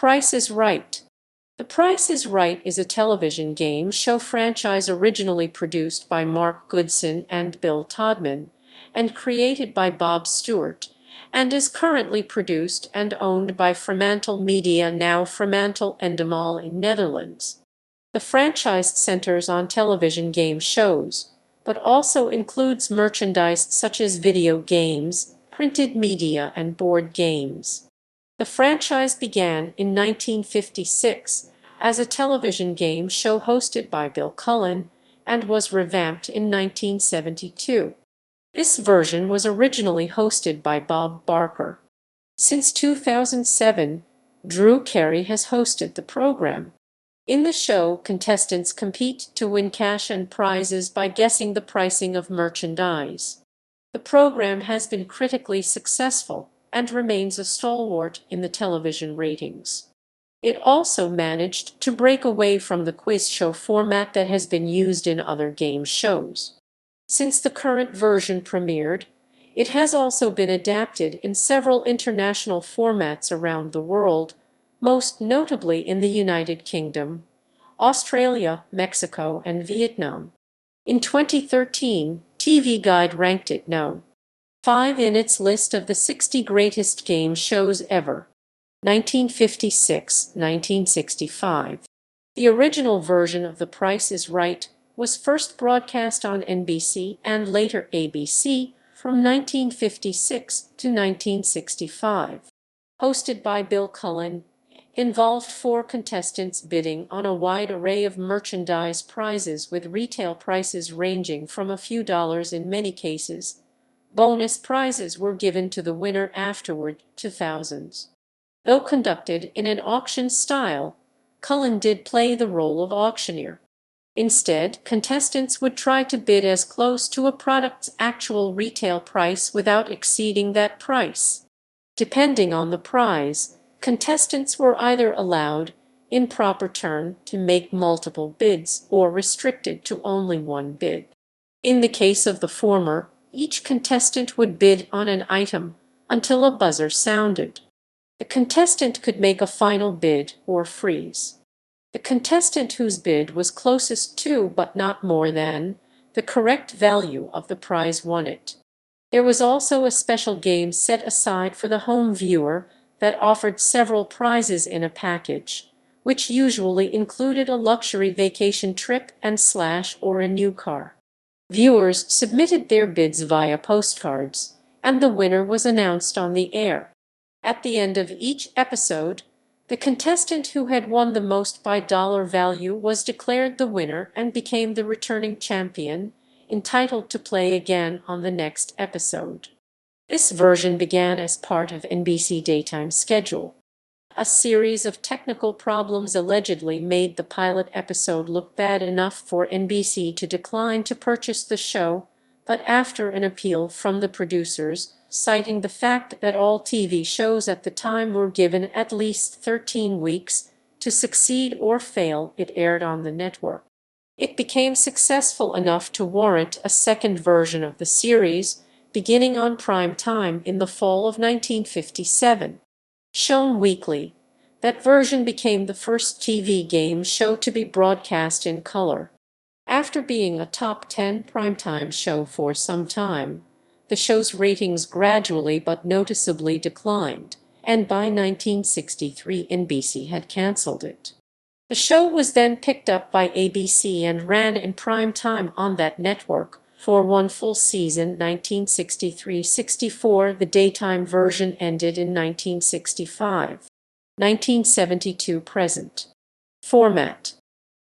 Price is Right. The Price is Right is a television game show franchise originally produced by Mark Goodson and Bill Todman, and created by Bob Stewart, and is currently produced and owned by Fremantle Media, now Fremantle Endemol in Netherlands. The franchise centers on television game shows, but also includes merchandise such as video games, printed media, and board games. The franchise began in 1956 as a television game show hosted by Bill Cullen and was revamped in 1972. This version was originally hosted by Bob Barker. Since 2007, Drew Carey has hosted the program. In the show, contestants compete to win cash and prizes by guessing the pricing of merchandise. The program has been critically successful and remains a stalwart in the television ratings. It also managed to break away from the quiz show format that has been used in other game shows. Since the current version premiered, it has also been adapted in several international formats around the world, most notably in the United Kingdom, Australia, Mexico, and Vietnam. In 2013, TV Guide ranked it No. 5 in its list of the 60 greatest game shows ever. 1956-1965. The original version of The Price is Right was first broadcast on NBC and later ABC from 1956 to 1965. Hosted by Bill Cullen, involved 4 contestants bidding on a wide array of merchandise prizes with retail prices ranging from a few dollars in many cases. Bonus prizes were given to the winner afterward to thousands. Though conducted in an auction style, Cullen did play the role of auctioneer. Instead, contestants would try to bid as close to a product's actual retail price without exceeding that price. Depending on the prize, contestants were either allowed, in proper turn, to make multiple bids or restricted to only one bid. In the case of the former, each contestant would bid on an item until a buzzer sounded. The contestant could make a final bid or freeze. The contestant whose bid was closest to, but not more than, the correct value of the prize won it. There was also a special game set aside for the home viewer that offered several prizes in a package, which usually included a luxury vacation trip and or a new car. Viewers submitted their bids via postcards, and the winner was announced on the air. At the end of each episode, the contestant who had won the most by dollar value was declared the winner and became the returning champion, entitled to play again on the next episode. This version began as part of NBC daytime schedule. A series of technical problems allegedly made the pilot episode look bad enough for NBC to decline to purchase the show, but after an appeal from the producers, citing the fact that all TV shows at the time were given at least 13 weeks to succeed or fail, it aired on the network. It became successful enough to warrant a second version of the series, beginning on prime time in the fall of 1957. Shown weekly, that version became the first TV game show to be broadcast in color. After being a top 10 primetime show for some time, the show's ratings gradually but noticeably declined, and by 1963 NBC had canceled it. The show was then picked up by ABC and ran in prime time on that network for one full season. 1963-64. The daytime version ended in 1965. 1972 present. Format.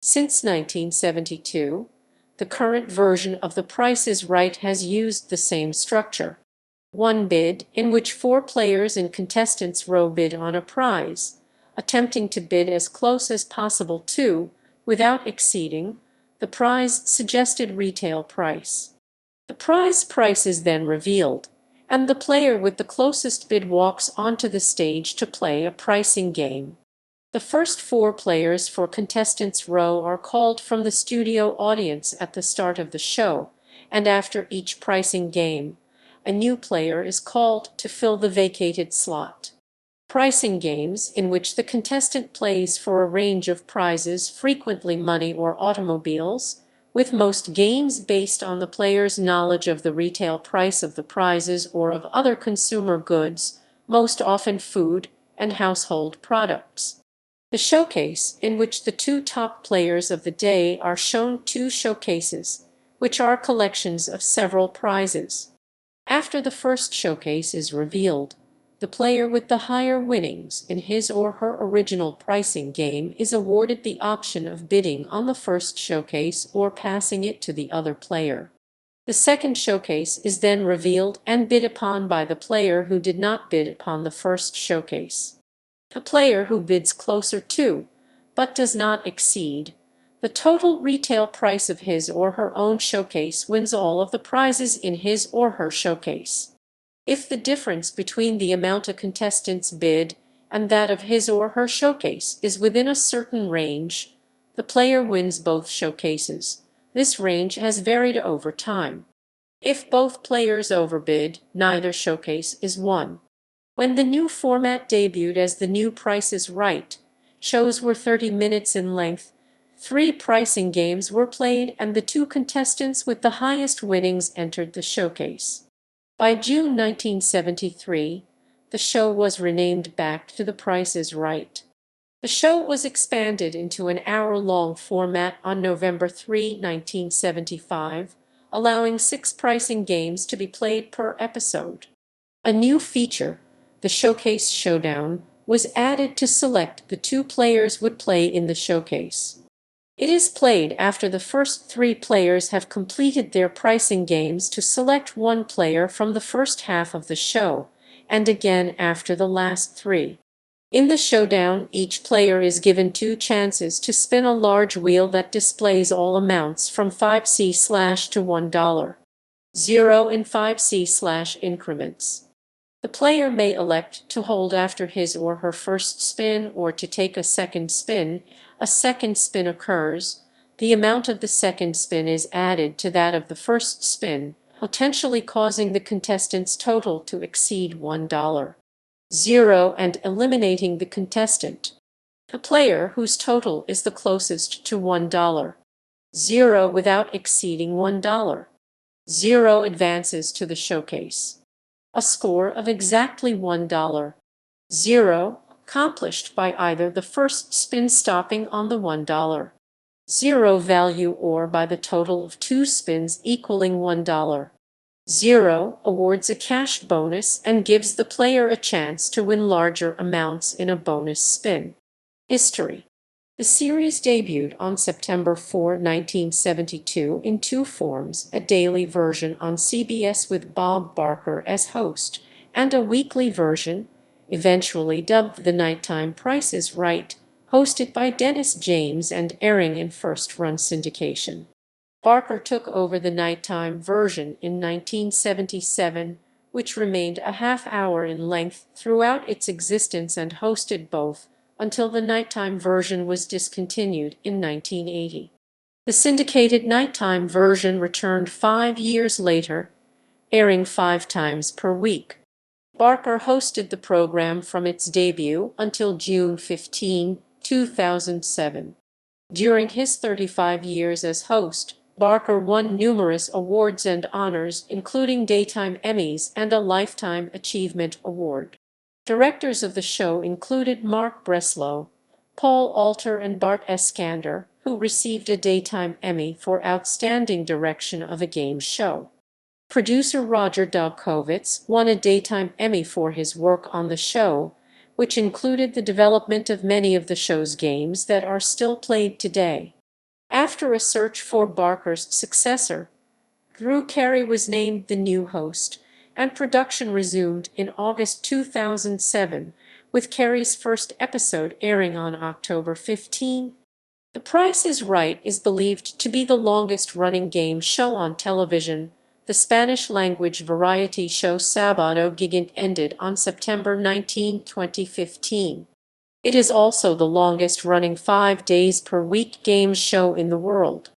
Since 1972, the current version of The Price is Right has used the same structure. One bid, in which 4 players in contestants' row bid on a prize, attempting to bid as close as possible to, without exceeding, the prize suggested retail price. The prize price is then revealed, and the player with the closest bid walks onto the stage to play a pricing game. The first 4 players for contestants' row are called from the studio audience at the start of the show, and after each pricing game, a new player is called to fill the vacated slot. Pricing games, in which the contestant plays for a range of prizes, frequently money or automobiles, with most games based on the player's knowledge of the retail price of the prizes or of other consumer goods, most often food and household products. The showcase, in which the two top players of the day are shown two showcases, which are collections of several prizes. After the first showcase is revealed, the player with the higher winnings in his or her original pricing game is awarded the option of bidding on the first showcase or passing it to the other player. The second showcase is then revealed and bid upon by the player who did not bid upon the first showcase. A player who bids closer to, but does not exceed, the total retail price of his or her own showcase wins all of the prizes in his or her showcase. If the difference between the amount a contestant's bid and that of his or her showcase is within a certain range, the player wins both showcases. This range has varied over time. If both players overbid, neither showcase is won. When the new format debuted as The New Price is Right, shows were 30 minutes in length, 3 pricing games were played, and the two contestants with the highest winnings entered the showcase. By June 1973, the show was renamed back to The Price is Right. The show was expanded into an hour-long format on November 3, 1975, allowing 6 pricing games to be played per episode. A new feature, the Showcase Showdown, was added to select the 2 players would play in the showcase. It is played after the first 3 players have completed their pricing games to select 1 player from the first half of the show, and again after the last 3. In the showdown, each player is given 2 chances to spin a large wheel that displays all amounts from 5C/ to $1, 0 and 5C/ increments. The player may elect to hold after his or her first spin or to take a second spin. A second spin occurs. The amount of the second spin is added to that of the first spin, potentially causing the contestant's total to exceed $1, 0 and eliminating the contestant. The player whose total is the closest to $1, 0 without exceeding $1, 0 advances to the showcase. A score of exactly $1, 0 accomplished by either the first spin stopping on the $1, 0 value or by the total of 2 spins equaling $1, 0 awards a cash bonus and gives the player a chance to win larger amounts in a bonus spin. History. The series debuted on September 4, 1972 in 2 forms, a daily version on CBS with Bob Barker as host, and a weekly version, eventually dubbed The Nighttime Price is Right, hosted by Dennis James and airing in first-run syndication. Barker took over the nighttime version in 1977, which remained a half-hour in length throughout its existence and hosted both, until the nighttime version was discontinued in 1980. The syndicated nighttime version returned 5 years later, airing 5 times per week. Barker hosted the program from its debut until June 15, 2007. During his 35 years as host, Barker won numerous awards and honors, including Daytime Emmys and a Lifetime Achievement Award. Directors of the show included Mark Breslow, Paul Alter, and Bart Eskander, who received a Daytime Emmy for Outstanding Direction of a Game Show. Producer Roger Dobkovitz won a Daytime Emmy for his work on the show, which included the development of many of the show's games that are still played today. After a search for Barker's successor, Drew Carey was named the new host, and production resumed in August 2007, with Carey's first episode airing on October 15. The Price is Right is believed to be the longest-running game show on television. The Spanish-language variety show Sábado Gigante ended on September 19, 2015. It is also the longest-running 5 days per week game show in the world.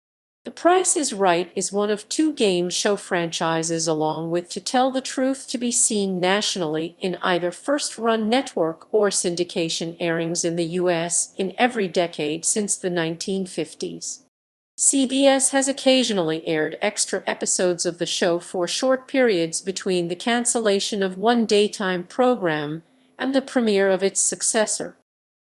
The Price is Right is one of two game show franchises along with To Tell the Truth to be seen nationally in either first-run network or syndication airings in the U.S. in every decade since the 1950s. CBS has occasionally aired extra episodes of the show for short periods between the cancellation of one daytime program and the premiere of its successor.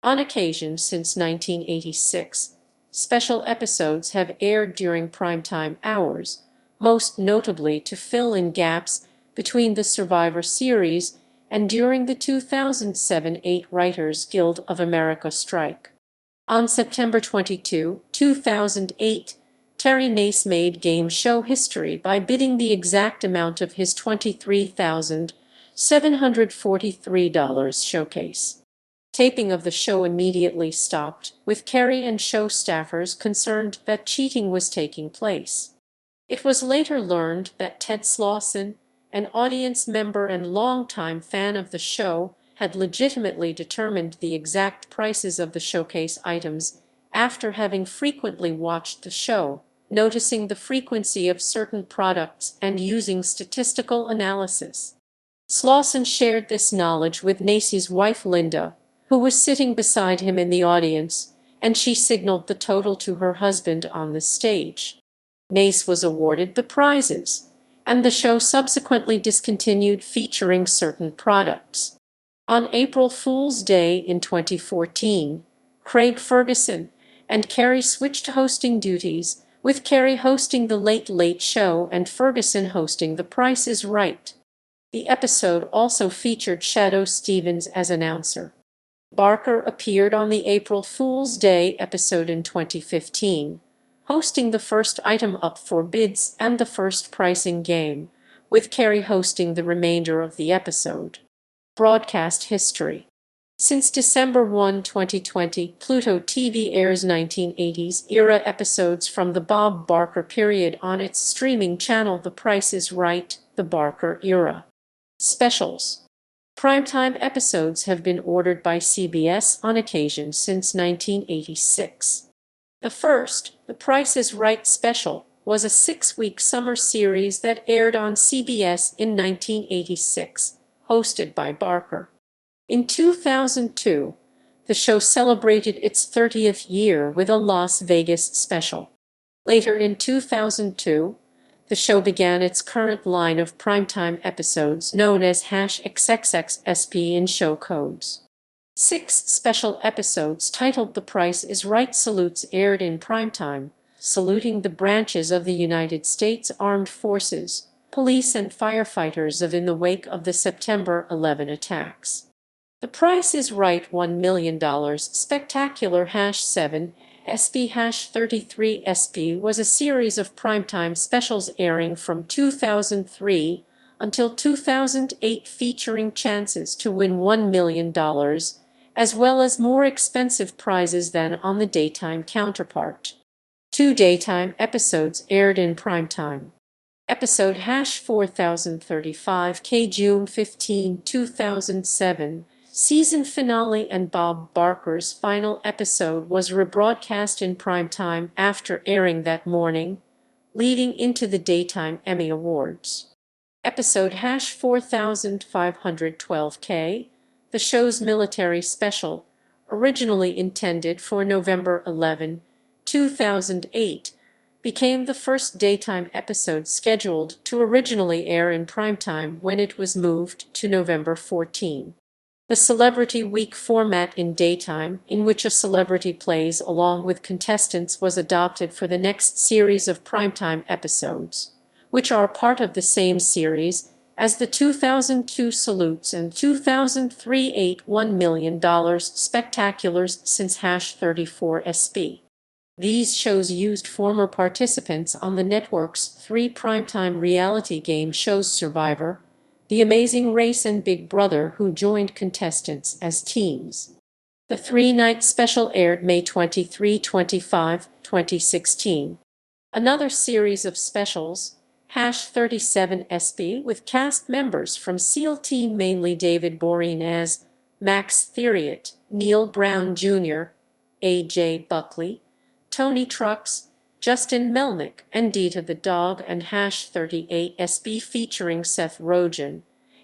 On occasion since 1986, special episodes have aired during primetime hours, most notably to fill in gaps between the Survivor series and during the 2007-8 Writers Guild of America strike. On September 22, 2008, Terry Nace made game show history by bidding the exact amount of his $23,743 showcase. Taping of the show immediately stopped, with Kerry and show staffers concerned that cheating was taking place. It was later learned that Ted Slauson, an audience member and longtime fan of the show, had legitimately determined the exact prices of the showcase items after having frequently watched the show, noticing the frequency of certain products and using statistical analysis. Slauson shared this knowledge with Nace's wife Linda, who was sitting beside him in the audience, and she signaled the total to her husband on the stage. Nace was awarded the prizes, and the show subsequently discontinued featuring certain products. On April Fool's Day in 2014, Craig Ferguson and Kerry switched hosting duties, with Kerry hosting The Late Late Show and Ferguson hosting The Price is Right. The episode also featured Shadoe Stevens as announcer. Barker appeared on the April Fool's Day episode in 2015, hosting the first item up for bids and the first pricing game, with Kerry hosting the remainder of the episode. Broadcast history. Since December 1, 2020, Pluto TV airs 1980s-era episodes from the Bob Barker period on its streaming channel The Price is Right, The Barker Era. Specials. Primetime episodes have been ordered by CBS on occasion since 1986. The first, The Price is Right special, was a 6-week summer series that aired on CBS in 1986, hosted by Barker. In 2002, the show celebrated its 30th year with a Las Vegas special. Later in 2002, the show began its current line of primetime episodes known as #XXXSP in show codes. 6 special episodes titled The Price is Right salutes aired in primetime, saluting the branches of the United States Armed Forces, police and firefighters in the wake of the September 11 attacks. The Price is Right $1 million Spectacular #7 SP-33 SP was a series of primetime specials airing from 2003 until 2008 featuring chances to win $1 million, as well as more expensive prizes than on the daytime counterpart. 2 daytime episodes aired in primetime. Episode #4035 June 15, 2007. Season finale and Bob Barker's final episode was rebroadcast in primetime after airing that morning, leading into the Daytime Emmy Awards. Episode #4512 the show's military special, originally intended for November 11, 2008, became the first daytime episode scheduled to originally air in primetime when it was moved to November 14. The Celebrity Week format in daytime, in which a celebrity plays along with contestants, was adopted for the next series of primetime episodes, which are part of the same series as the 2002 Salutes and 2003 $1 million Spectaculars since #34SP. These shows used former participants on the network's 3 primetime reality game shows Survivor, The Amazing Race and Big Brother, who joined contestants as teams. The 3-night special aired May 23-25, 2016. Another series of specials, #37SP, with cast members from SEAL Team, mainly David Borean as Max Theriot, Neil Brown Jr., A.J. Buckley, Tony Trucks, Justin Melnick and Dita the Dog, and #38SB featuring Seth Rogen,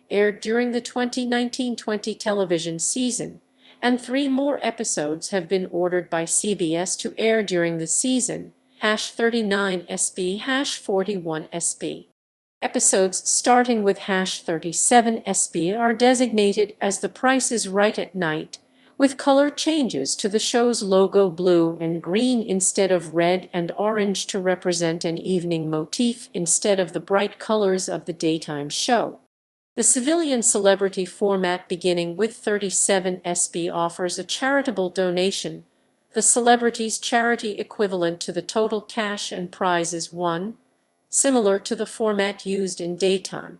aired during the 2019-20 television season, and 3 more episodes have been ordered by CBS to air during the season, #39SB, #41SB. Episodes starting with #37SB are designated as The Price is Right at Night, with color changes to the show's logo blue and green instead of red and orange to represent an evening motif instead of the bright colors of the daytime show. The civilian celebrity format beginning with 37SB offers a charitable donation, the celebrity's charity equivalent to the total cash and prizes won, similar to the format used in daytime.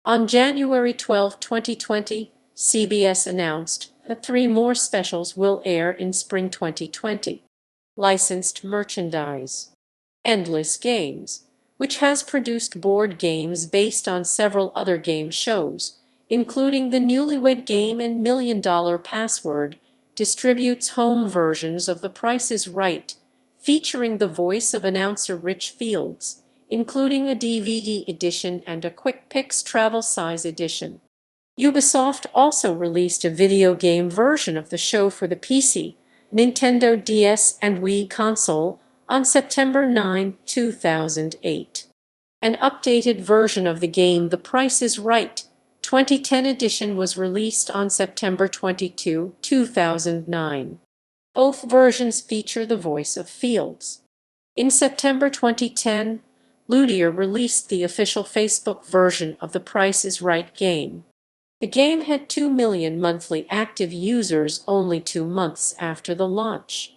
On January 12, 2020, CBS announced that 3 more specials will air in spring 2020. Licensed merchandise. Endless Games, which has produced board games based on several other game shows, including the Newlywed Game and $1 Million Password, distributes home versions of The Price is Right, featuring the voice of announcer Rich Fields, including a DVD edition and a Quick Picks travel size edition. Ubisoft also released a video game version of the show for the PC, Nintendo DS, and Wii console on September 9, 2008. An updated version of the game The Price is Right 2010 edition was released on September 22, 2009. Both versions feature the voice of Fields. In September 2010, Ludier released the official Facebook version of The Price is Right game. The game had 2 million monthly active users only 2 months after the launch.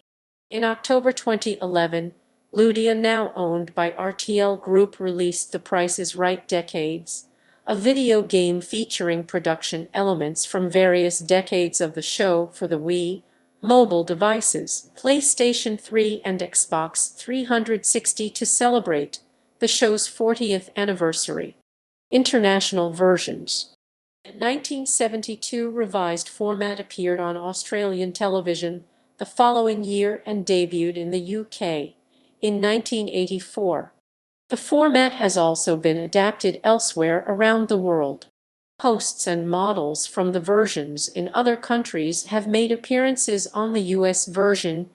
In October 2011, Ludia, now owned by RTL Group, released The Price is Right Decades, a video game featuring production elements from various decades of the show for the Wii, mobile devices, PlayStation 3 and Xbox 360 to celebrate the show's 40th anniversary. International versions. The 1972 revised format appeared on Australian television the following year and debuted in the UK in 1984. The format has also been adapted elsewhere around the world. Hosts and models from the versions in other countries have made appearances on the US version,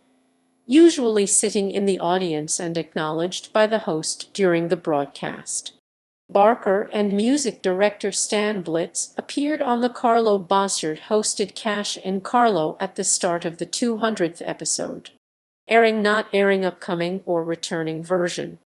usually sitting in the audience and acknowledged by the host during the broadcast. Barker and music director Stan Blitz appeared on the Carlo Bossert-hosted Cash and Carlo at the start of the 200th episode. Airing, not airing, upcoming or returning version.